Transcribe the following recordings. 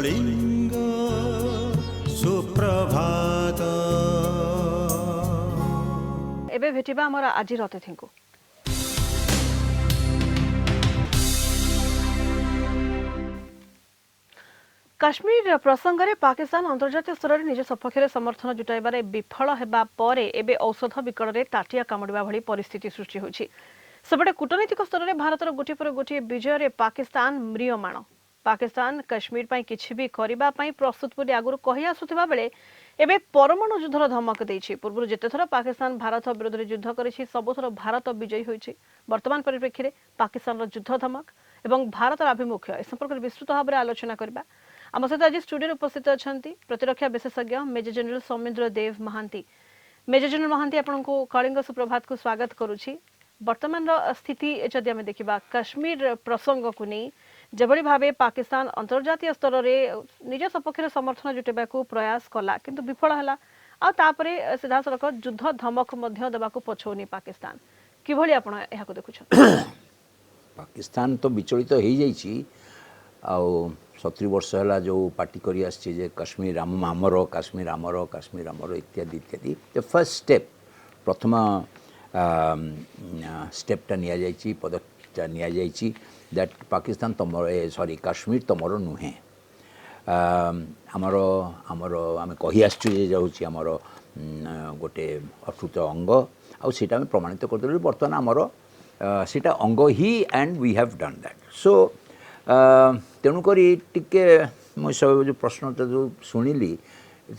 कलिंग सुप्रभात। एबे भेटिबा हमर आज अतिथि को काश्मीर प्रसंग में पाकिस्तान अंतर्जातीय स्तर में निज सपक्ष में समर्थन जुटाइबार विफल हेबा परे एबे औषध विकल में ताटिया कामुड़ा भली परिस्थिति सृष्टि होछि। सेपटे कूटनीतिक स्तर में भारतर गोटे पर गोटे विजय रे पाकिस्तान म्रियमाण। पाकिस्तान काश्मीर पई किछि भी करिबा पई प्रस्तुत बोली आगुर कहि आसुथिबा बेले एबे परमाणु युद्धर धमक देछि। पूर्व जेतेथर पाकिस्तान भारत विरोध में युद्ध करिछि सबुथर भारत विजयी होइछि। वर्तमान परिप्रेक्षी में पाकिस्तान युद्ध धमक एवं भारतर आभिमुख्य ए संपर्क में विस्तृत भाव में आलोचना करबा। आम सहित आज स्टूडियो उपस्थित अच्छा प्रतिरक्षा विशेषज्ञ मेजर जनरल सौमेंद्र देव महांती। मेजर जनरल महांती आपको कलिंग सुप्रभात को स्वागत करुछि। वर्तमान स्थिति जदि आम देखा काश्मीर प्रसंग को नहीं जबरी भावे पाकिस्तान अंतर्जातीय स्तर में निज सपक्ष समर्थन जुटेबा प्रयास कला किंतु विफल है आउे सीधा सड़क युद्ध धमक देवाक पछौनी पाकिस्तान किभली आपण एहाको देखुछन? पाकिस्तान तो विचलित हो जाइछि आउ 70 वर्ष है जो पार्टी करी आछि जे काश्मीर आमर काश्मीर आमर काश्मीर आमर इत्यादि इत्यादि। द फर्स्ट स्टेप प्रथम स्टेपटा निया जाइछि पदकटा निया जाइछि दैट पाकिस्तान तमर सॉरी काश्मीर तमर नुहे आमर आमर आम कहि आछु जे जाउछि आमर गोटे अटूट अंग आउ सेटा आम प्रमाणित करदेलु वर्तमान आमर सेटा अंग ही and we have done that. So तेणुक टिके मुझे सब जो प्रश्न जो शुणिली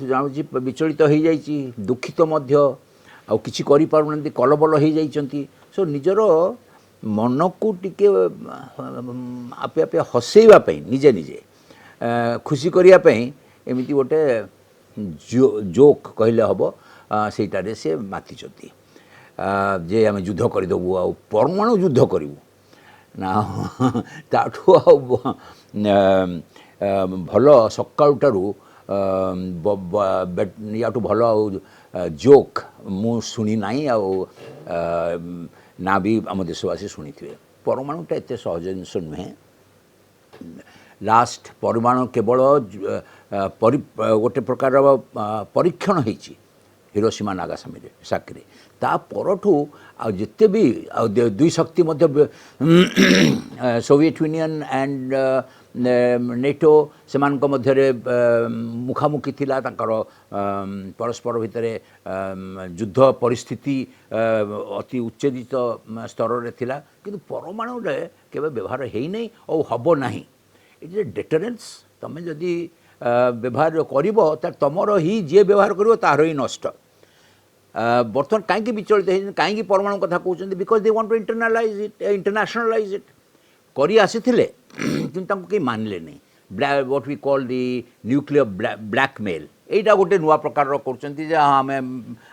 जानी विचलित हो जाइए दुखित आ कि कलबल हो जाइए। सो निजर मन को टिके आपे आपे हसैवाई निजे निजे खुशी करने एमती गोटे जोक कहले हम सेटारे से मातिचंती जे आम युद्ध करदेबू आ परमाणु युद्ध करूँ ना ताठू भल सकाळुटारू याठू भल जोक मु शुणी नाई ना भी आम देशवासी शुणी थे। परमाणुटा एत सहज जिनस नुहे। लास्ट परमाणु केवल गोटे प्रकार परीक्षण होती हिरोशिमा नागासाकी ता परठू जिते भी दुई शक्ति मध्य सोवियत यूनियन एंड नेटो से मध्य मुखामुखी थिला तांकर परस्पर भितर युद्ध परिस्थिति अति उच्चेजित स्तर रे थिला किंतु परमाणु रे केबे व्यवहार हेई नै और हबो नाही। It is a deterrence. तमे जदि व्यवहार करिवो त तमरो ही जे व्यवहार करिवो तार ही नष्ट। बर्तमान कहीं विचलित कहीं परमाणु कथा कहते because they want to internationalise it करी आसी किंतु कहीं मानले नहीं। What we call the nuclear blackmail एटा गोटे नुआ प्रकार कर आम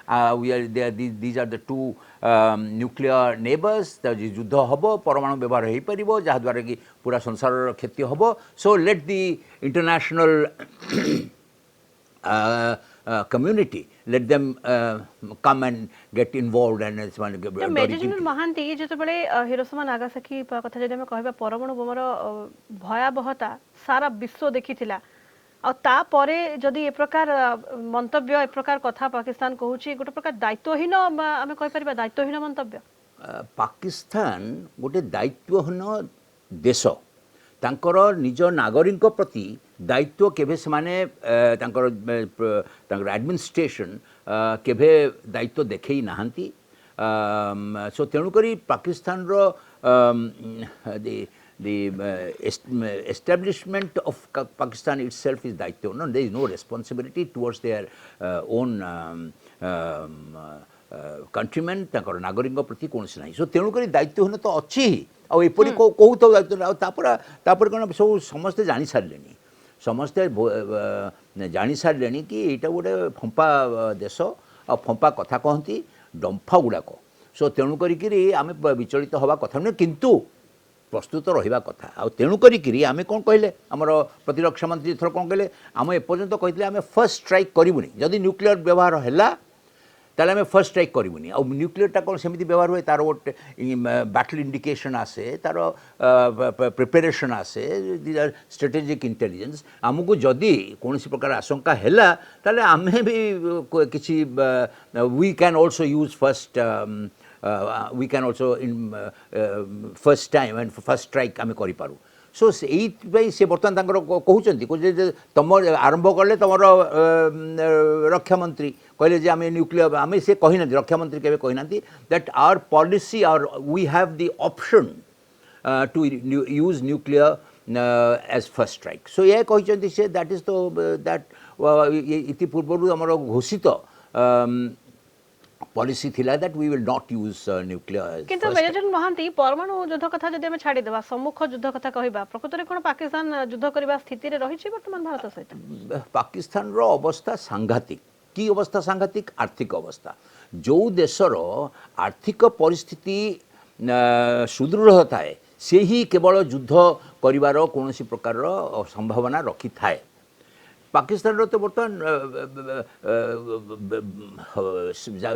these are the two nuclear neighbours युद्ध हम परमाणु व्यवहार हो पार जहाद्वारा कि पूरा संसार क्षति हम। So let the international community let them come and get involved and major general Mohanty जेतेबेले हिरोशिमा नागासाकी कथा जदि हम कहबा परमाणु बोमार भयावहता सारा विश्व देखिथिला आ ता परे जदि ए प्रकार मंतव्य ए प्रकार कथा पाकिस्तान कहूची गोटे प्रकार दायित्वहीन आमे कहि परिबा दायित्वहीन मंतव्य। पाकिस्तान गोटे दायित्वहीन देश तांकर निज नागरिक प्रति दायित्व केभे से माने तांकर एडमिनिस्ट्रेशन केभे दायित्व देखई नाहंती। सो तेणुकरी पाकिस्तान रो the establishment of Pakistan itself is daitya. No, there is no responsibility towards their own countrymen, तांकर नागरिक प्रति कौन से नहीं। सो तेणुकरी दायित्व होने तो अच्छी ही और एपरी कहू तो दायित्व कौन सब समस्ते जानी सारे समस्ते जानी सारे कि यहाँ गोटे फंपा देश आ फंपा कथा कहती डंफा गुड़ाक। सो तेणुकरी आम विचलित हवा कथा नुहे किंतु प्रस्तुत रहा कथा आ तेणुकरी आम कौन कहले आमर प्रतिरक्षा मंत्री थर कौन कहले आम एपर्यंत कहते आम फर्स्ट स्ट्राइक करूनी जदि न्यूक्लियर व्यवहार है ताले आम फर्स्ट स्ट्राइक करूनी आ न्यूक्लियरटा कौन सेमती व्यवहार हुए तार गोटे बैटल इंडिकेशन आसे तार प्रिपेरेसन आसे दीज आर स्ट्रेटेजिक इंटेलिजेंस आमको जदि कौन प्रकार आशंका है ताले आमे भी किसी we can also use first we can also in first time and first strike आम करूँ सो से बर्तमान कहते तुम आरंभ कले तुम रक्षा मंत्री कहले जे आम न्यूक्लियर आम से कहना रक्षा मंत्री केवे कहना that our policy our we have the option to use nuclear as first strike so ये कहते से दैट इज तो दैट इति पूर्व आम घोषित पॉलिसी थिला that we will not use nuclear किंतु मेजर महांती परमाणु युद्ध कथा जदि हम छाड़ी देबा सम्मुख युद्ध कथा कहबा प्रकृत रे कोन पाकिस्तान युद्ध करबा स्थिति रे रहिछि वर्तमान भारत सहित पाकिस्तान रो अवस्था सांघातिक की अवस्था सांघातिक आर्थिक अवस्था जो देशर आर्थिक परिस्थिति सुदृढ़ थाए से ही केवल युद्ध करिवार कोनोसी प्रकार संभावना रखी थाए पाकिस्तान रो तो बर्तमान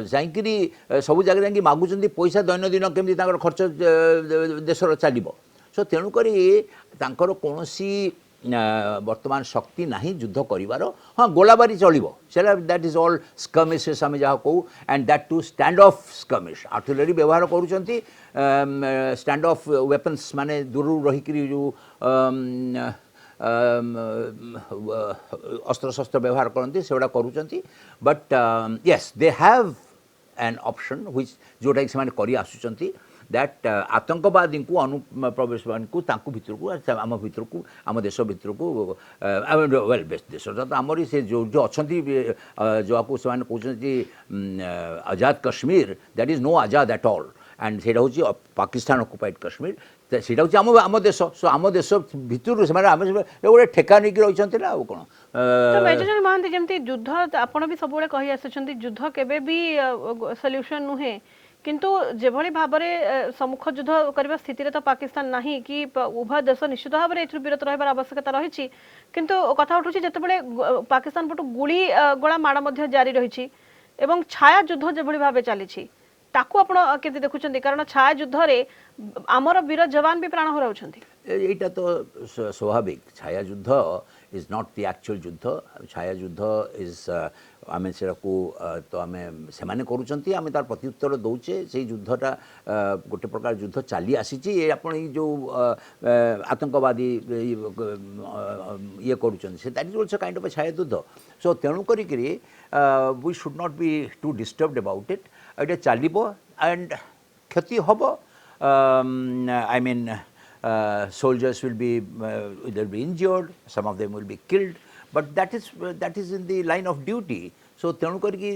जाइकरी सब जगह जाकि मागुचंदी पैसा दैनंदिन केमती तांकर खर्च देशर चलिबो सो तेणु करी तांकर कोनोसी वर्तमान शक्ति नहीं युद्ध करिवार हाँ गोलाबारी चलिबो सेला दैट इज ऑल स्कमिशेस आम जहाँ कहू and that too stand off skirmish artillery व्यवहार करूचंती स्टैंड ऑफ वेपन्स माने दूर रही जो अस्त्र शस्त्र व्यवहार करती से करूँ but yes they have an option which जोटा कि से करी आसुचंती दैट आतंकवादी को अनुप्रवेश को भितर को आम भितर को आम देश भितर को वेल बेस्ट देश तो आमरी से जो जो अच्छा जो आपको से कहते Azad Kashmir that is no Azad at all and से हूँ पाकिस्तान ऑक्युपाइड कश्मीर से आम देश सो आम देश भितर से गोटे ठेका नहीं रही कौन मेजर महांती जमती युद्ध आपण भी सब कही आसुचंती युद्ध केबे भी सॉल्यूशन नुहे किंतु जेभली भाव में सम्मुख युद्ध करबा स्थिति रे तो पाकिस्तान नहीं कि उभय देश निश्चित भाव में विरत रहिबार आवश्यकता रही किंतु कथा उठुची जेतेबेले पाकिस्तान पटु गुली गोला माड़ मध्य जारी रही एवं छाया युद्ध जेभली भाव चली ताकू आपण केते देखुचंती कारण छाया युद्ध रे आमर वीर जवान भी प्राण हराउछंती एटा तो स्वाभाविक छाया युद्ध इज नॉट द एक्चुअल युद्ध छाया युद्ध इज आम से तो आम से करुँच आम तार प्रत्युत्तर दौचे से युद्धटा गोटे प्रकार युद्ध चली आसी आपण जो आतंकवादी ये करुँच से that is also kind of छाया युद्ध सो तेणु करी we should not be too disturbed about it ये चलो एंड क्षति हम I mean soldiers will be they'll be injured, some of them will be killed, but that is in the line of duty. So तेणु करके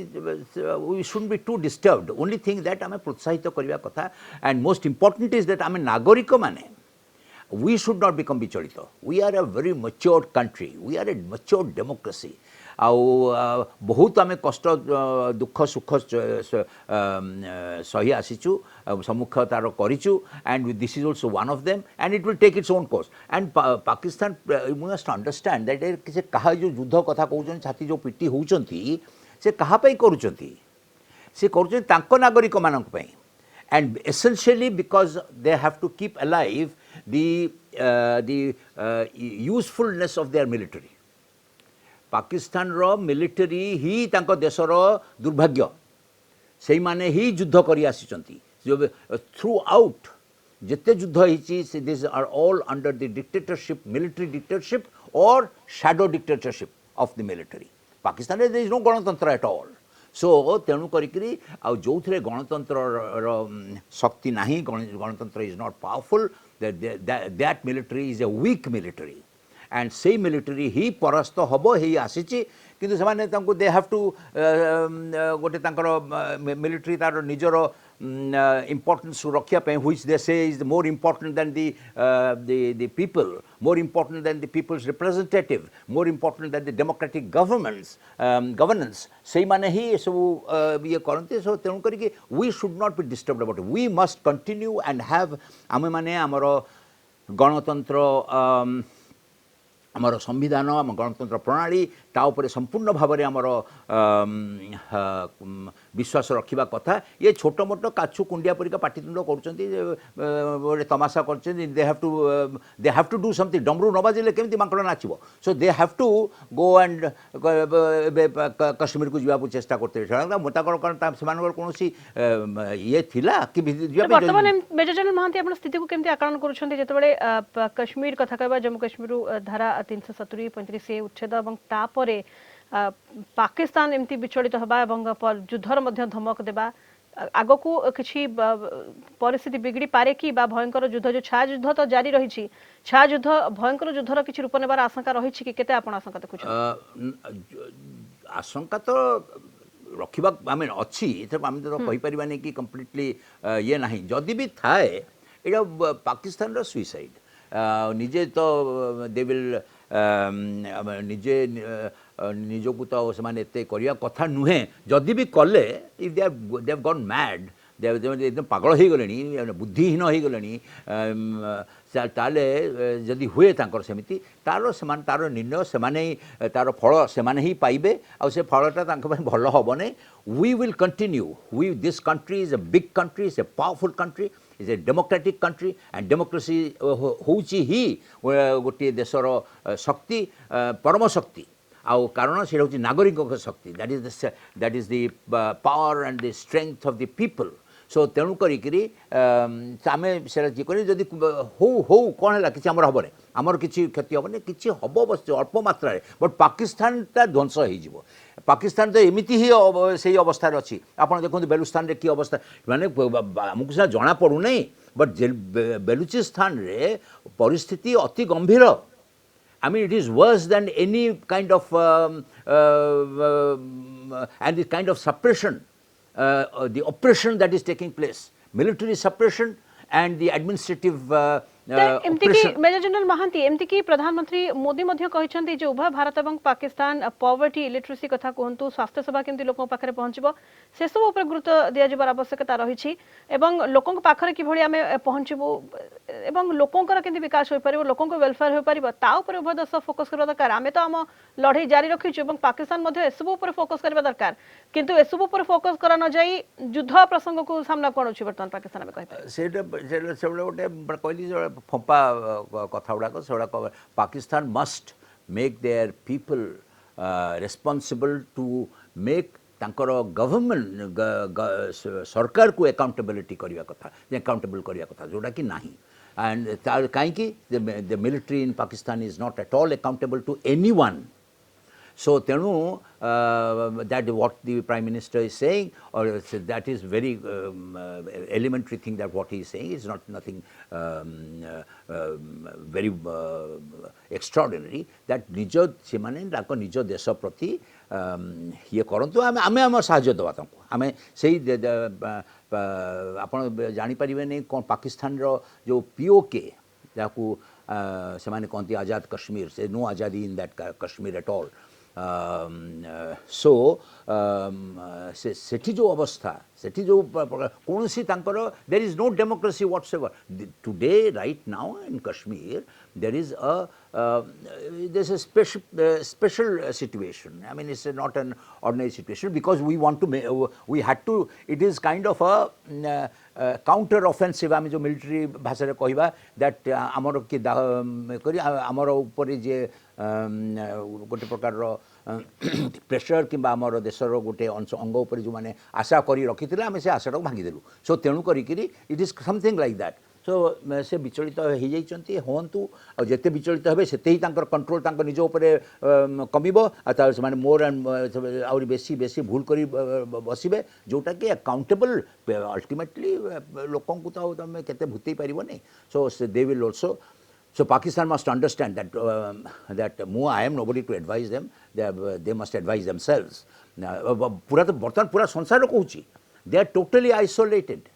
we shouldn't be too disturbed. Only thing that आमे प्रोत्साहित करिया कथा and most important is that आमे नागरिक माने we should not become विचलित. We are a very matured country. We are a matured democracy. बहुत आम कष्ट दुख सुख सही आसीचु सम्मुख तार करिचु and this is also one of them and it will take its own course and Pakistan you must understand that से कहा जो युद्ध कथा कहउछन छाती जो पिटी होउछंती से कहा पई करूछंती से करूछन तांको नागरिक मानक पई and essentially because they have to keep alive the usefulness of their military. Pakistan रो मिलिटरी ही तांको देशर दुर्भाग्य से माने ही युद्ध करी आसीचंती थ्रू आउट जिते युद्ध होइची this are all under the dictatorship military dictatorship or shadow dictatorship of the military Pakistan there is no गणतंत्र एट ऑल सो तेणु करी जो थे गणतंत्र शक्ति नहीं गणतंत्र is not powerful that military is a weak military and से मिलिटरी ही परास्त हम ही आसी किंतु से दे हैव टू गोटे मिलिटरी तार निजर इम्पोर्टेंस रखापी which they say is more important than the people more important than the people's representative more important than the democratic governance से माने ही सब ये करते सो तेणु करके we should not be disturbed about we must continue and have आम मैंने आमर गणतंत्र आमर संविधान आम गणतंत्र प्रणाली ता उपरे संपूर्ण भाव में आमर विश्वास रखा कथा ये छोट मोट काछु कुंडिया परिका पाटितुंड कर तमाशा कर they have to do something डमरू न बाजिले केमती माकड़ नाचब so they have to go and Kashmir को जावाक चेष्टा करते मोटा से कौन ये थिला कि वर्तमान मेजर जनरल महांती आपण स्थिति को केमती आकलन करूछन्ते जेतबेले कश्मीर कथा कहबा जम्मू कश्मीर धारा 370 35 उच्छेद एवं तापरे पाकिस्तान एमती विचलित हबा एवं युद्धर मध्य धमक देबा आग को किसी परिस्थिति बिगड़ी पारे कि भयंकर युद्ध जो छा युद्ध तो जारी रही छा युद्ध भयंकर युद्धर किसी रूप नेबार आशंका रही कि केते आपण आशंका देखुछन आशंका तो रखा आम अच्छी आम तो कहीपर कि कम्प्लीटली ये ना जदि भी थाए यहाँ पाकिस्तान सुइसाइड निजे तो दे विल निजे निजक तो से करने कथा नुहे जदि भी कले if they have gone mad एकदम पागल हो गले बुद्धिहीन हो गले ताले जदि हुए सेमती तार निर्णय से तार फल से पाइबे आ से फलटा भल हम नहीं we will continue we this country is a big country is a powerful country is a democratic country and democracy होची ही गोटे देशर शक्ति परम शक्ति आउ कारण से हूँ नागरिक शक्ति that is the power and the strength of the people so तेणु करी आम से जदि हो कौन है कि आमर हेनी आमर किसी क्षति हेनी कि हम अवश्य अल्प मात्रा बट पाकिस्तान ध्वंस हो पाकिस्तान तो एमती ही से अवस्था अच्छी आपड़ देखो बेलुस्तान की अवस्था माने आमको सीना जना पड़ूना बट बेलुचिस्तान रे परिस्थिति अति गंभीर I mean, it is worse than any kind of and the kind of suppression, the oppression that is taking place, military suppression and the administrative oppression. Major general Mohanty एमती कि प्रधानमंत्री मोदी मध्य कहिसंती जे उभय भारत एवं पाकिस्तान पॉवर्टी इलिटरेसी कथा कहतु स्वास्थ्य सेवा केमती लोक पाखरे पहुंचबो से सब ऊपर गुरुत्व दिया जबार आवश्यकता रही एवं लोकों पाखरे कि भली आमे पहुंचबो एवं लोकोंकर केमती विकास होई परिबो लोकों वेलफेयर होई परिबो ता ऊपर उभय देश फोकस करबा दरकार आमे तो आम लड़ाई जारी रखिछु एवं पाकिस्तान मध्य एसबु ऊपर फोकस करबा दरकार किंतु एसबु ऊपर फोकस करा न जाई युद्ध प्रसंग को सामना कोन अछि वर्तमान पाकिस्तान में कहै से गोटे कहली फंपा कथा गुड़ाक से Pakistan must make their people responsible to make तांकर गवर्नमेंट सरकार को अकाउंटेबिलिटी करने कथा अकाउंटेबल करने कथा जोटा कि नहीं एंड कहीं the military in Pakistan is not at all accountable to anyone so tenu that what the prime minister is saying or that is very elementary thing that what he is saying is not nothing very extraordinary that nijo semane ताको निज देश प्रति ये करंतु आमे आम साहाय्य देवा ताको आमे सेही आपण जानि परिबे नै कोन पाकिस्तान रो जो पीओके जाकू से माने कहती आजाद कश्मीर से नो आजादी in that Kashmir at all so सेठी जो अवस्था सेठी जो कौन सी there is no democracy whatsoever today right now in Kashmir there is there's a special situation. I mean, it's not an ordinary situation because we want to we had to it is kind of a counter offensive आम जो military भाषा कहवा that आमर कि करी आमर ऊपर जे गोटे प्रकार प्रेशर कि आमर देशर गोटे अंग उपर जो मैंने आशा करी रखी आम से आशाटा भांगीदेलु सो तेणु करी it is something like that so से विचलित हो जाती हूँ और जिते विचलित हे से ही कंट्रोल निज उपरे कमिब से मोर एंड आउरी बेसी बेसी भूल कर बसबे जोटा कि अकाउंटेबल अल्टीमेटली लोक तो तुम के भूतई पार नहीं so they will also So Pakistan must understand that that I am nobody to advise them. They must advise themselves. पूरा तो बर्तमान पूरा संसार को they are totally isolated.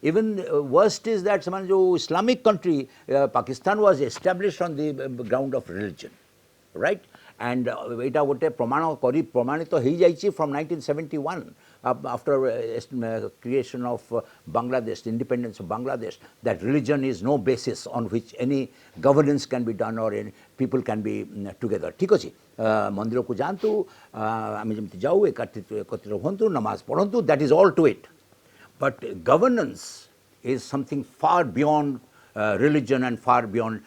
Even worst is that some जो Islamic country Pakistan was established on the ground of religion, right? and एटा गोटे प्रमाणित हो जाइए from 1971 after creation of Bangladesh, independence of Bangladesh, that religion is no basis on which any governance can be done or any people can be together. ठीक अच्छे मंदिर को जानतु आम जमी जाऊ एकत्रित हूँ नमाज पढ़ु, that is all to it. But governance is something far beyond religion and far beyond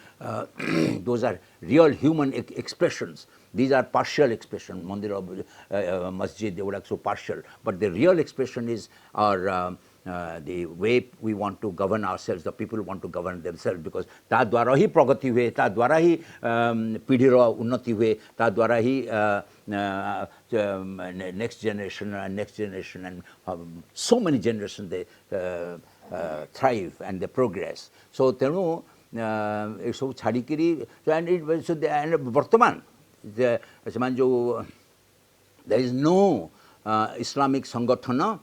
those are real human expressions. These are partial expression. Mandir, masjid, they would so partial. But the real expression is our the way we want to govern ourselves. The people want to govern themselves because ता द्वारा ही प्रगति हुए, ता द्वारा ही पीढ़ीर उन्नति हुए, ता द्वारा ही next generation and so many generations they thrive and they progress. So तेणु ये सब छाड़ी करी and वर्तमान ସେମାନେ जो there is no Islamic संगठन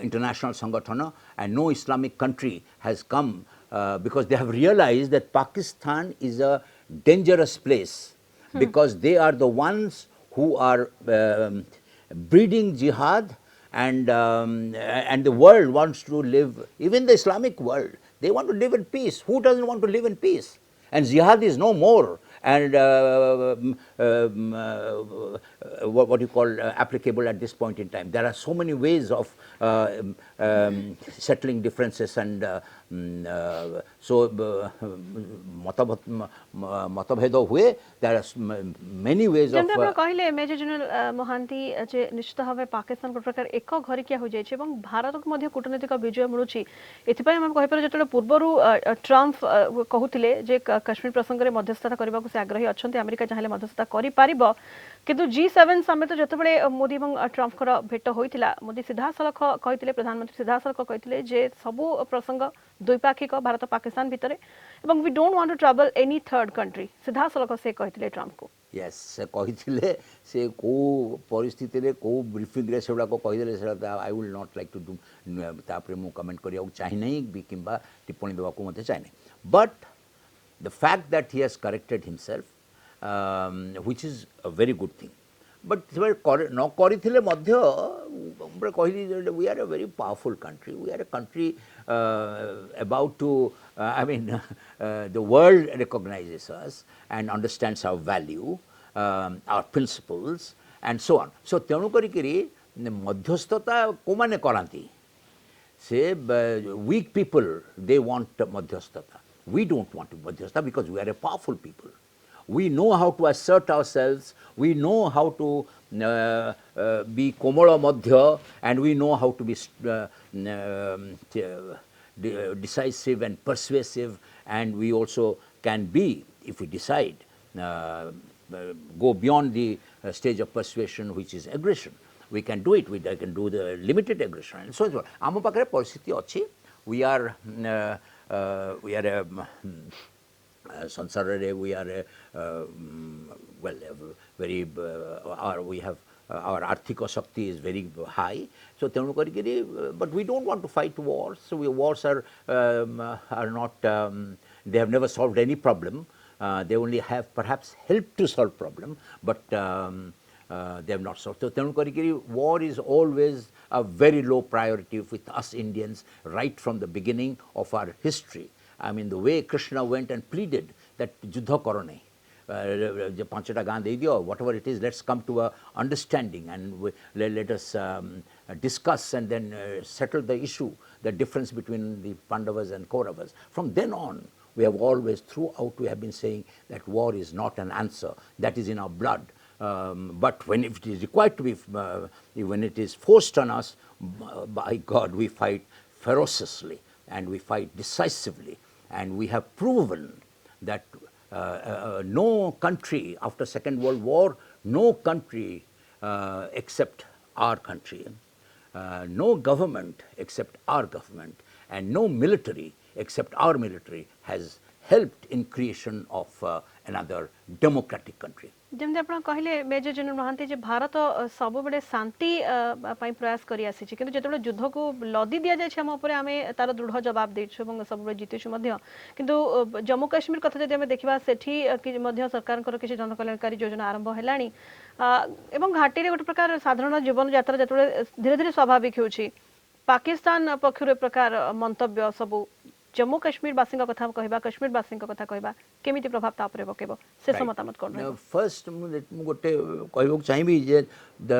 international संगठन and no Islamic country has come because they have realized that Pakistan is a dangerous place because they are the ones who are breeding jihad and the world wants to live, even the Islamic world, they want to live in peace. Who doesn't want to live in peace? And jihad is no more and what you call applicable at this point in time. There are so many ways of settling differences and so मतभेद हुए. There are many ways of कहले major general Mohanty जे निश्चित भाव पाकिस्तान प्रकार एक घरिकिया हो जाइए और भारत को मध्य कूटनीतिक विजय मिलूची एथिपाई हम कहि पारे जतले पूर्वरु ट्रम्प कहूतिले जे कश्मीर प्रसंग रे मध्यस्थता करबा को से आग्रही अछंती अमेरिका चाहले मध्यस्थता करि पारिबो किंतु G7 समेत जतबेले मोदी और ट्रम्प कर भेट होइतिला मोदी सीधासलख कहितिले प्रधानमंत्री सीधासलख कहितिले जे सबु प्रसंग द्विपाक्षिक भारत पाकिस्तान भितरे एवं we don't want to trouble any third country सीधासलख से कहितिले ट्रम्प को यस से कहिथिले से को परिस्थिति रे को ब्रीफिंग रे सेडा को कहिदेले सेडा I will not like to do तापरे मु कमेंट करिया चाहि नै बि किंबा टिप्पणी देबा को मते चाहि नै but the fact that he has corrected himself which is a very good thing but no करिथिले मध्य कहली we are a very powerful country, we are a country about to I mean the world recognizes us and understands our value, our principles and so on. So तेणु करी मध्यस्थता को माने करांती से weak people they want मध्यस्थता. We don't want मध्यस्थता because we are a powerful people. We know how to assert ourselves, we know how to be komala madhya and we know how to be decisive and persuasive and we also can be, if we decide, go beyond the stage of persuasion which is aggression. We can do it, we can do the limited aggression and so on. Amo pakhare paristhiti achi, we are a Sansarare, we are well very we have our arthika shakti is very high. So tenu karikiri, but we don't want to fight wars. So wars are not they have never solved any problem. They only have perhaps helped to solve problem, but they have not solved. So tenu karikiri, war is always a very low priority with us Indians right from the beginning of our history. I mean the way Krishna went and pleaded that juddha karo nahi, panchata gan de diyo, whatever it is, let's come to a understanding and let us discuss and then settle the issue, the difference between the Pandavas and Kauravas. From then on, we have always throughout we have been saying that war is not an answer, that is in our blood. But when it is required to be, when it is forced on us, by God, we fight ferociously and we fight decisively. And we have proven that no country after Second World War, no country except our country, no government except our government, and no military except our military has helped in creation of another democratic country. जमते आपण कहले major general Mahanti जे भारत सब बड़े शांति पई प्रयास करी आसी छि किंतु जेतबे युद्ध को लदी दिया जाय छै हम ऊपर आमे तार दृढ़ जवाब देछु এবং सब बड़े जितेछु मध्य किंतु जम्मू काश्मीर कथा जदि हम देखिबा सेठी कि मध्य सरकार कर किछि जनकल्याणकारी योजना आरंभ हेलानी एवं घाटी रे गोटे प्रकार साधारण जीवन यात्रा जेतबे धीरे धीरे स्वाभाविक होछि पाकिस्तान पक्षर प्रकार मंतव्य सब जम्मू काश्मीर बासी कथा कहबा कश्मीर बासी कथा कहबा केमिति प्रभाव ता परे पकेबो से मतामत कोन रहबो फर्स्ट गोटे कहबो चाहिबी जे the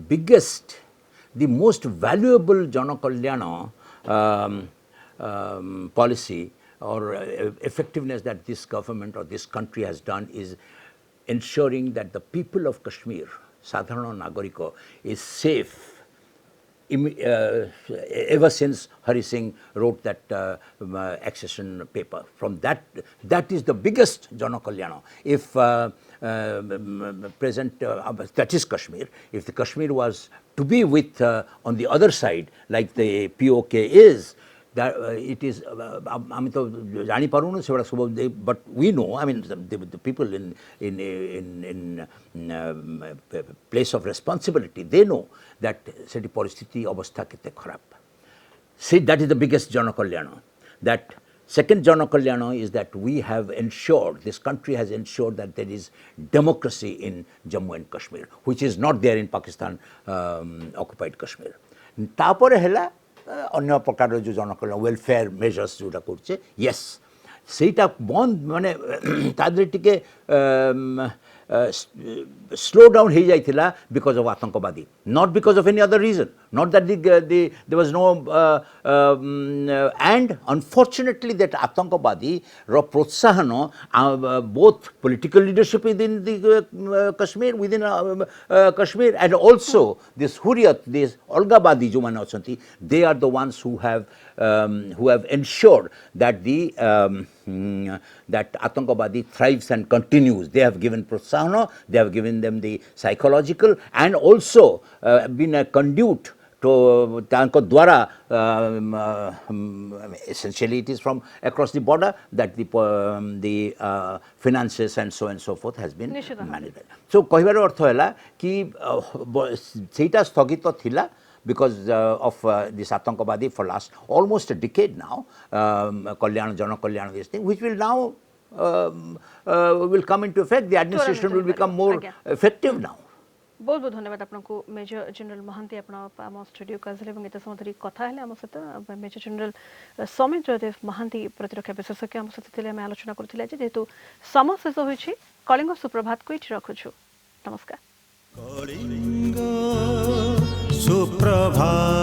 biggest the most valuable जनकल्याण policy or effectiveness that this government or this country has done is ensuring that the people of Kashmir, Sadharana Nagariko, is safe. Ever since Hari Singh wrote that accession paper, from that is the biggest Jana Kalyana. If present, that is Kashmir, if the Kashmir was to be with on the other side, like the POK is, that it is ami to jani parunu se bada but we know, I mean the people in place of responsibility, they know that seti paristhiti avastha kete kharap. See, that is the biggest Jana Kalyana. That second Jana Kalyana is that we have ensured, this country has ensured that there is democracy in Jammu and Kashmir, which is not there in Pakistan occupied Kashmir. Tapore hela अन्य प्रकार जो जनकल्याण welfare measures जोटा करछे, yes सेटा बंद माने तादरे टिके स्लो डाउन हो जाइथिला बिकॉज ऑफ आतंकवादी, not because of any other reason, not that there was no and unfortunately that आतंकवादी रो प्रोत्साहन both political leadership within the Kashmir, within Kashmir, and also this Hurriyat, this अलगावादी जो माने अछंती, they are the ones who have ensured that that Atangabadi thrives and continues. They have given protsahana, they have given them the psychological, and also been a conduit to tanko dwara, essentially it is from across the border that the finances and so forth has been managed. So କହିବାର ଅର୍ଥ ହେଲା କି ସେଇଟା ସ୍ଥଗିତ ଥିଲା because of this Atangabadi for last almost a decade now, Kalyan, Jana Kalyan, this thing, which will now will come into effect. The administration will become more effective now. बहुत बहुत धन्यवाद आपको मेजर जनरल महांती आम studio आसले एत समय कथा आम सहित मेजर जनरल सौमेन्द्र महांती प्रतिरक्षा विशेषज्ञ आम सहित आम आलोचना करुले जेहेतु समय शेष हो कलिंग सुप्रभात को ये रखुछु। नमस्कार। कलिंग सुप्रभात।